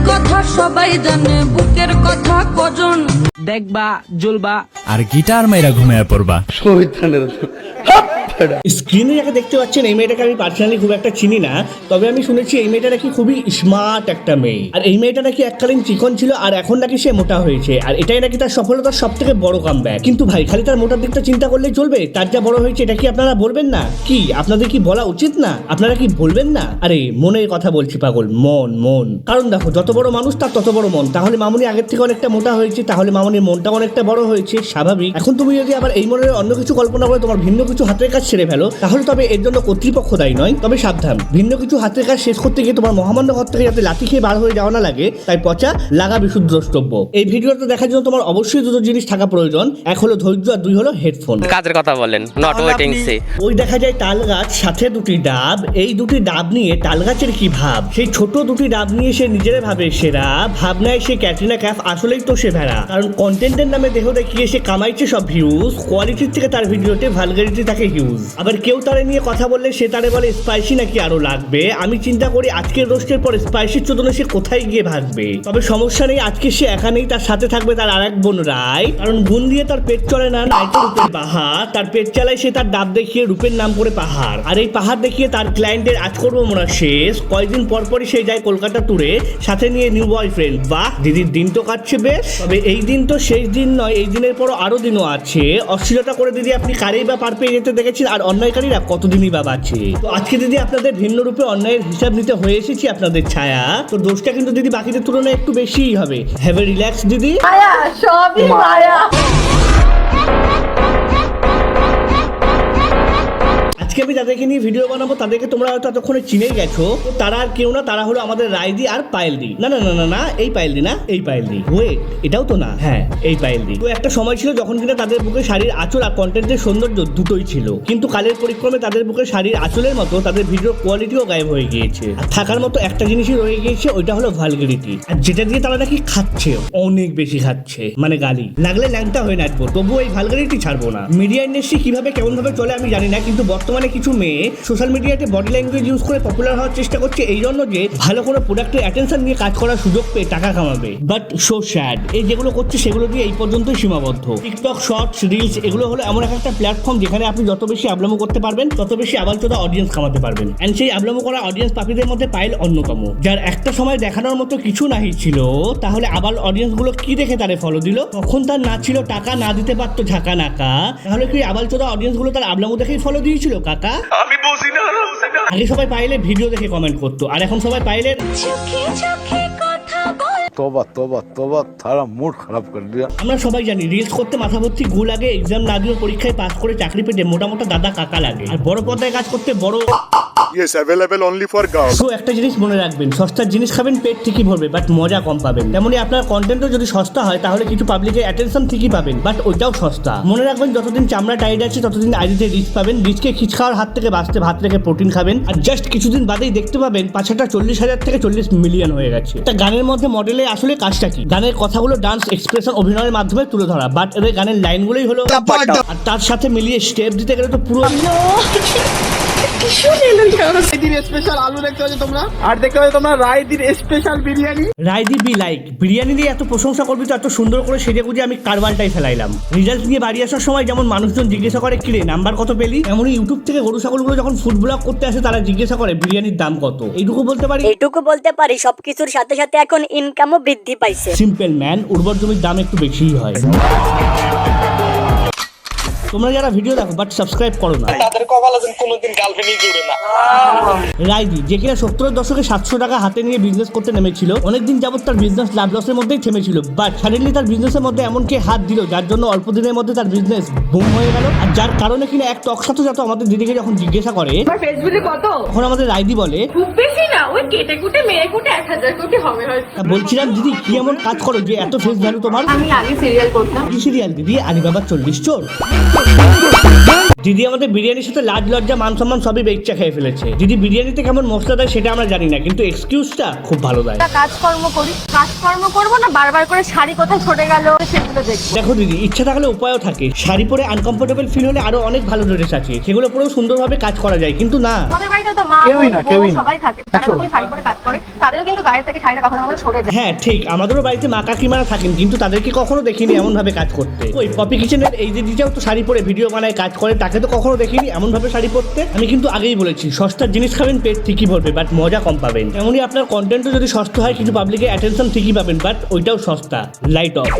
কথা সবাই জানে, বুকের কথা কজন দেখবা জ্বলবা আর গিটার মেয়েরা ঘুমিয়ে পড়বা। স্ক্রিনে যাকে দেখতে পাচ্ছেন এই মেয়েটাকে আমি পার্সোনালি খুব একটা চিনি না, তবে আমি শুনেছি এই মেয়েটা নাকি খুবই স্মার্ট একটা মেয়ে। আর এই মেয়েটা নাকি এককালীন চিকন ছিল আর এখন নাকি সে মোটা হয়েছে, আর এটাই নাকি তার সফলতার সব থেকে বড় কামব্যাক। কিন্তু ভাই খালি তার মোটার দিকটা চিন্তা করলে চলবে? তার যা বড় হয়েছে এটা কি আপনারা বলবেন না? কি আপনাদের কি বলা উচিত না? আপনারা কি বলবেন না? আরে মনের কথা বলছি পাগল, মন মন। কারণ দেখো যত বড় মানুষ তার তত বড় মন। তাহলে মামুনি আগের থেকে অনেকটা মোটা হয়েছে, তাহলে মামুনির মনটা অনেকটা বড় হয়েছে, স্বাভাবিক। এখন তুমি যদি আবার এই মনের অন্য কিছু কল্পনা করে তোমার ভিন্ন কিছু হাতের কাজ ছেড়ে ফেলো, তাহলে তবে এর জন্য কর্তৃপক্ষ দায়ী নয়। তবে সাবধান, ভিন্ন কিছু হাতের কাজ শেষ করতে গিয়ে তোমার মহামান্য ঘর থেকে যাতে লাঠি খেয়ে বার হয়ে যাওয়া না লাগে, তাই পচা লাগা বিশুদ্ধ দ্রষ্টব্য। এই ভিডিওটা দেখার জন্য তোমার অবশ্যই দুটো জিনিস থাকা প্রয়োজন, এক হলো ধৈর্য আর দুই হলো হেডফোন। কাজের কথা বলেন, নট ওয়েটিং সি। ওই দেখা যায় তাল গাছ, সাথে দুটি ডাব, এই দুটি ডাব নিয়ে তাল গাছের কি ভাব, সেই ছোট দুটি ডাব নিয়ে সে নিজের ভাবে সেরা, ভাবনায় সে ক্যাটরিনা ক্যাফ, আসলেই তো সে ভেড়া। কারণ কন্টেন্টের নামে দেহ দেখিয়ে সে কামাইছে সব ভিউজ, কোয়ালিটির থেকে তার ভিডিওতে ভালগারিটি থাকে হিউজ। আবার কেউ তারে নিয়ে কথা বললে সে তারে বলে স্পাইসি নাকি আরো লাগবে। আমি চিন্তা করি আজকের রোস্টের পর স্পাইসির চোদনে সে কোথায় গিয়ে ভাসবে। তবে সমস্যা নেই, আজকে সে একা নেই, তার সাথে থাকবে তার আরেক বোন রায়। কারণ গুণ দিয়ে তার পেট চলে না, নাইতো রূপের বাহার। তার পেট চালায় সে তার ডাব দেখিয়ে, রূপের নাম করে পাহাড়। আর এই পাহাড় দেখিয়ে তার ক্লায়েন্টের আজ করবো মোরা শেষ। কয়েকদিন পর পরই সে যায় কলকাতা ট্যুরে, সাথে নিয়ে নিউ বয়ফ্রেন্ড। বাহ, দিদির দিন তো কাটছে বেশ। তবে এই দিন তো শেষ দিন নয়, এই দিনের পরও আরো দিনও আছে। অশ্লীলতা করে দিদি আপনি কারেই বা পার পেয়ে যেতে দেখেছেন, আর অন্যায়কারীরা কতদিনই বা বাঁচে। তো আজকে দিদি আপনাদের ভিন্ন রূপে অন্যায়ের হিসাব নিতে হয়ে এসেছি আপনাদের ছায়া। তো দোষটা কিন্তু দিদি বাকিদের তুলনায় একটু বেশিই হবে। হ্যাভ এ রিল্যাক্স দিদি। মায়া, সবই মায়া। আজকে আমি যাদেরকে নিয়ে ভিডিও বানাবো তাদেরকে তোমরা হয়তো এতক্ষণে চিনেই গেছো। তো তারা আর কেউ না, তারা হলো আমাদের রায়দি আর পায়েলদি। না না না না না, এই পায়েলদি না, এই পায়েলদি। ওয়েট, এটাও তো না। হ্যাঁ, এই পায়েলদি। তো একটা সময় ছিল যখন কিনা তাদের বুকে শাড়ির আঁচল আর কন্টেন্টের সৌন্দর্য দুটোই ছিল, কিন্তু কালের পরিক্রমে তাদের বুকে শাড়ির আঁচলের মতো তাদের ভিডিওর কোয়ালিটিও গায়েব হয়ে গিয়েছে। আর থাকার মতো একটা জিনিসই রয়ে গিয়েছে, ওইটা হলো ভালগারিটি। আর যেটা দিয়ে তারা নাকি খাচ্ছে, অনেক বেশি খাচ্ছে, মানে গালি। লাগলে ল্যাংটা হয়ে নাচবো, তবুও এই ভালগারিটি ছাড়বো না। মিডিয়া ইন্ডাস্ট্রি কিভাবে কেমন ভাবে চলে আমি জানি না, কিন্তু বর্তমানে কিছু মেয়ে সোশ্যাল মিডিয়াতে বডি ল্যাঙ্গুয়েজ ইউজ করে পপুলার হওয়ার চেষ্টা করছে, এই জন্য যে ভালো কোনো প্রোডাক্টের অ্যাটেনশন নিয়ে কাজ করার সুযোগ পেয়ে টাকা কামাবে। বাট সো স্যাড, এই যেগুলো করছে সেগুলো দিয়ে এই পর্যন্তই সীমাবদ্ধ। টিকটক, শর্টস, রিলস এগুলো হলো এমন একটা প্ল্যাটফর্ম যেখানে আপনি যত বেশি আবলামো করতে পারবেন তত বেশি আবালচোদা অডিয়েন্স কামাতে পারবেন। এন্ড সেই আবলামো করা অডিয়েন্স পাপীদের মধ্যে পায়েল অন্যতম, যার একটা সময় দেখানোর মতো কিছু নাহি ছিল। তাহলে আবাল অডিয়েন্স গুলো কি দেখে তারে ফলো দিল? তখন তার না ছিল টাকা, না দিতে পারতো ঝাঁকা নাকা। তাহলে কি আবালচোদা অডিয়েন্স গুলো তার আবলামো দেখেই ফলো দিয়েছিল কাকা? আমি বুঝি না। আগে সবাই পায়েলের ভিডিও দেখে কমেন্ট করতো, আর এখন সবাই পায়েলের तोबा तोबा तोबा थारा मूड खराब कर दिया। আমরা সবাই জানি রিলস করতে মাথা ভর্তি গু লাগে, এক্সাম না দিয়ে পরীক্ষায় পাস করে চাকরি পেতে মোটা মোটা দাদা কাকা লাগে, আর বড় পর্দায় কাজ করতে বড় Yes, available only for girls. তো একটা জিনিস মনে রাখবেন, সস্তার জিনিস খাবেন পেট ঠিকই ভরবে, বাট মজা কম পাবেন। তেমনই আপনার কন্টেন্টও যদি সস্তা হয় তাহলে কিছু পাবলিকের অ্যাটেনশন ঠিকই পাবেন, বাট ওইটাও সস্তা। মনে রাখবেন যতদিন চামড়া টাইট আছে ততদিন আইডিতে রিচ পাবেন। রিচকে খিচ খাওয়ার হাত থেকে বাঁচতে ভাত রেখে প্রোটিন খাবেন, আর জাস্ট কিছুদিন বাদেই দেখতে পাবেন পাছাটা 40,000 থেকে 40 মিলিয়ন হয়ে গেছে। একটা গানের মধ্যে মডেলে আসলে কাজটা কি? গানের কথাগুলো ডান্স, এক্সপ্রেশন, অভিনয়ের মাধ্যমে তুলে ধরা, বাট এদের গানের লাইনগুলোই হলো, আর তার সাথে মিলিয়ে স্টেপ দিতে গেলে তো পুরো রায়দি বি লাইক বিরিয়ানি দিয়ে এত প্রশংসা করবি তো এত সুন্দর করে সেজে গুজে আমি কারবালটাই ফেলাইলাম। রিজাল্ট নিয়ে বাড়ি আসার সময় যেমন মানুষজন জিজ্ঞাসা করে কিরে নাম্বার কত পেলি, এমনই ইউটিউব থেকে গরু ছাগলগুলো যখন ফুড ব্লগ করতে আসে তারা জিজ্ঞাসা করে বিরিয়ানির দাম কত। এইটুকু বলতে পারি সবকিছুর সাথে সাথে এখন ইনকামও বৃদ্ধি পাইছে। সিম্পল ম্যান, উর্বর জমির দাম একটু বেশিই হয়। তোমরা যারা ভিডিও দেখো বাট সাবস্ক্রাইব করো না, তাদের কপালে কোনোদিন গার্লফ্রেন্ডই জুড়ে না। রাইদি যে কিনা 70-এর দশকে 700 টাকা হাতে নিয়ে বিজনেস করতে নেমেছিল, অনেকদিন যাবত তার বিজনেস লাভ লসের মধ্যেই থেমেছিল, বাট সাডেনলি তার বিজনেসের মধ্যে এমন কে হাত দিল যার জন্য অল্প দিনের মধ্যে তার বিজনেস বুম হয়ে গেল। আর যার কারণে কিনা এক টক সাথে যত আমাদের দিদিকে যখন জিজ্ঞাসা করে ফেসবুকে কত, তখন আমাদের রাইদি বলে খুব বেশি না, ওই কেটে কুটে মেরে কুটে 1000 কোটি হবে হয়তো। বলছিলাম দিদি কি এমন কাজ করো যে এত ফেস ভ্যালু তোমার? আমি আগে সিরিয়াল করতাম। কি সিরিয়াল দিদি? আলিবাবার 40 চোর। দিদি আমাদের বিরিয়ানির সাথে লাজ লজ্জা মান সম্মান সবই বেচ্চা খেয়ে ফেলেছে। দিদি বিরিয়ানিতে কেমন মশলা দেয় সেটা আমরা জানি না, কিন্তু এক্সকিউজটা খুব ভালো দেয়। কাজকর্ম করি, কাজকর্ম করবো না, বারবার করে শাড়ি কোথায় ছড়ে গেল সেগুলো দেখবো। দেখো দিদি, ইচ্ছা থাকলে উপায়ও থাকে। শাড়ি পরে আনকমফোর্টেবল ফিল হলে আরো অনেক ভালো ড্রেস আছে, সেগুলো পরেও সুন্দরভাবে কাজ করা যায়, কিন্তু না। আমাদের বাড়িতে তো মা সবাই থাকে, তারা যখন শাড়ি পরে কাজ করে তাদেরও কিন্তু গায়ে থেকে শাড়িটা কখনো কখনো ছড়ে যায়। হ্যাঁ ঠিক, আমাদেরও বাড়িতে মা কাকিমারা থাকেন, কিন্তু তাদেরকে কখনো দেখিনি এমন ভাবে কাজ করতে। ওই পপি কিচেনের এই যে দিদিটাও তো শাড়ি পরে ভিডিও বানায় কাজ করে, তাকে তো কখনো দেখিনি এমন ভাবে শাড়ি পরতে। আমি কিন্তু আগেই বলেছি, সস্তার জিনিস খাবেন পেট ঠিকই ভরবে, বাট মজা কম পাবেন। এমনই আপনার কন্টেন্টও যদি সস্তা হয়, কিছু পাবলিকের অ্যাটেনশন ঠিকই পাবেন, বাট ওইটাও সস্তা। Light off.